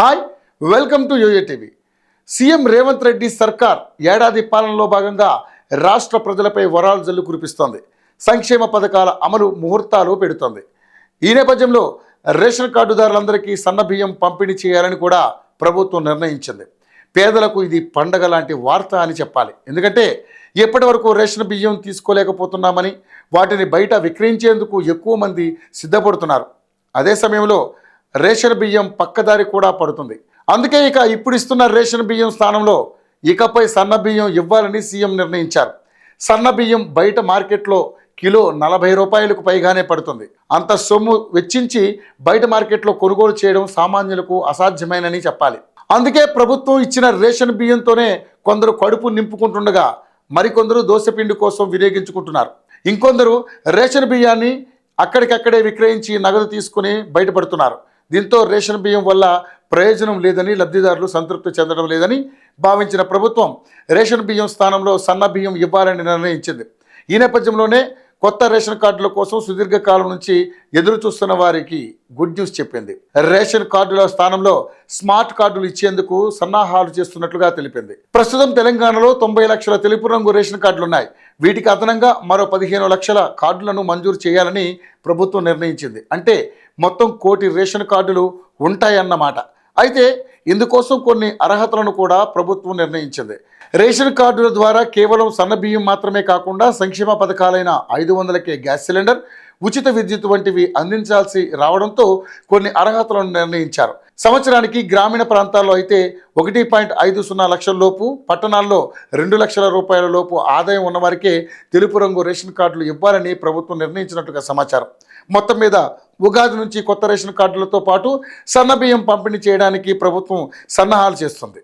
Hi, welcome to YoYo TV. CM Revanth Reddy సర్కార్ ఏడాది పాలనలో భాగంగా రాష్ట్ర ప్రజలపై వరాలు జల్లు కురిపిస్తోంది. సంక్షేమ పథకాల అమలు ముహూర్తాలు పెడుతోంది. ఈ నేపథ్యంలో రేషన్ కార్డుదారులందరికీ సన్న బియ్యం పంపిణీ చేయాలని కూడా ప్రభుత్వం నిర్ణయించింది. పేదలకు ఇది పండగ లాంటి వార్త అని చెప్పాలి. ఎందుకంటే ఎప్పటి వరకు రేషన్ బియ్యం తీసుకోలేకపోతున్నామని వాటిని బయట విక్రయించేందుకు ఎక్కువ మంది సిద్ధపడుతున్నారు. అదే సమయంలో రేషన్ బియ్యం పక్కదారి కూడా పడుతుంది. అందుకే ఇప్పుడు ఇస్తున్న రేషన్ బియ్యం స్థానంలో ఇకపై సన్న బియ్యం ఇవ్వాలని సీఎం నిర్ణయించారు. సన్న బియ్యం బయట మార్కెట్లో కిలో 40 రూపాయలకు పైగానే పడుతుంది. అంత సొమ్ము వెచ్చించి బయట మార్కెట్లో కొనుగోలు చేయడం సామాన్యులకు అసాధ్యమేనని చెప్పాలి. అందుకే ప్రభుత్వం ఇచ్చిన రేషన్ బియ్యంతోనే కొందరు కడుపు నింపుకుంటుండగా మరికొందరు దోసపిండి కోసం వినియోగించుకుంటున్నారు. ఇంకొందరు రేషన్ బియ్యాన్ని అక్కడికక్కడే విక్రయించి నగదు తీసుకుని బయటపడుతున్నారు. దీంతో రేషన్ బియ్యం వల్ల ప్రయోజనం లేదని, లబ్ధిదారులు సంతృప్తి చెందడం లేదని భావించిన ప్రభుత్వం రేషన్ బియ్యం స్థానంలో సన్న బియ్యం ఇవ్వాలని నిర్ణయించింది. ఈ నేపథ్యంలోనే కొత్త రేషన్ కార్డుల కోసం సుదీర్ఘకాలం నుంచి ఎదురు చూస్తున్న వారికి గుడ్ న్యూస్ చెప్పింది. రేషన్ కార్డుల స్థానంలో స్మార్ట్ కార్డులు ఇచ్చేందుకు సన్నాహాలు చేస్తున్నట్లుగా తెలిపింది. ప్రస్తుతం తెలంగాణలో 90 లక్షల తెలుపు రంగు రేషన్ కార్డులు ఉన్నాయి. వీటికి అదనంగా మరో 15 లక్షల కార్డులను మంజూరు చేయాలని ప్రభుత్వం నిర్ణయించింది. అంటే మొత్తం 1 కోటి రేషన్ కార్డులు ఉంటాయన్నమాట. అయితే ఇందుకోసం కొన్ని అర్హతలను కూడా ప్రభుత్వం నిర్ణయించింది. రేషన్ కార్డుల ద్వారా కేవలం సన్న బియ్యం మాత్రమే కాకుండా సంక్షేమ పథకాలైన 500కే గ్యాస్ సిలిండర్, ఉచిత విద్యుత్ వంటివి అందించాల్సి రావడంతో కొన్ని అర్హతలను నిర్ణయించారు. సంవత్సరానికి గ్రామీణ ప్రాంతాల్లో అయితే 1.50 లక్షల లోపు, పట్టణాల్లో 2 లక్షల రూపాయల లోపు ఆదాయం ఉన్నవారికే తెలుపు రంగు రేషన్ కార్డులు ఇవ్వాలని ప్రభుత్వం నిర్ణయించినట్టుగా సమాచారం. మొత్తం మీద ఉగాది నుంచి కొత్త రేషన్ కార్డులతో పాటు సన్న బియ్యం పంపిణీ చేయడానికి ప్రభుత్వం సన్నాహాలు చేస్తుంది.